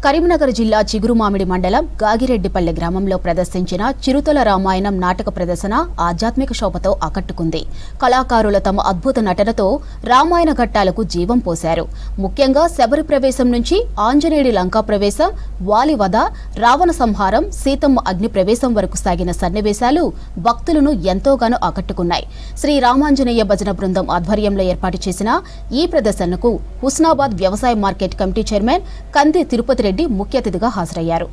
కరీంనగర్ జిల్లా చిగురుమామిడి మండలం గాగిరెడ్డిపల్లె గ్రామంలో ప్రదర్శించిన చిరుతల రామాయణం నాటక ప్రదర్శన ఆధ్యాత్మిక శోభతో ఆకట్టుకుంది. కళాకారుల తమ అద్భుత నటనతో రామాయణ ఘట్టాలకు జీవం పోశారు. ముఖ్యంగా శబరి ప్రవేశం నుంచి ఆంజనేయుడి లంకా ప్రవేశం, వాలి వధ, రావణ సంహారం, సీతమ్మ అగ్ని ప్రవేశం వరకు సాగిన సన్నివేశాలు భక్తులను ఎంతోగానో ఆకట్టుకున్నాయి. శ్రీ రామాంజనేయ భజన బృందం ఆధ్వర్యంలో ఏర్పాటు చేసిన ఈ ప్రదర్శనకు హుస్నాబాద్ వ్యవసాయ మార్కెట్ కమిటీ చైర్మన్ కంది తిరుపతి రెడ్డి ముఖ్య అతిథిగా హాజరయ్యారు.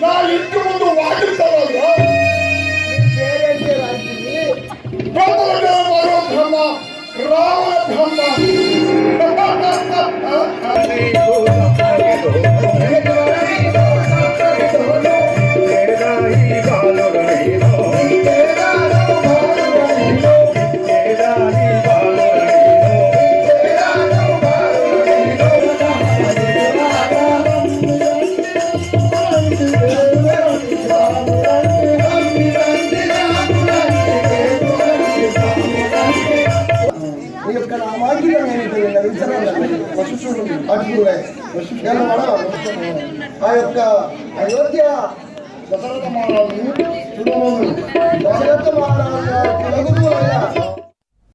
నా ఇంటి ముందు వాకిస్తారా మరో బ్రహ్మ రావణ ఆ యొక్క అయోధ్య దశరథ మహారాజు దశరథ మహారాజు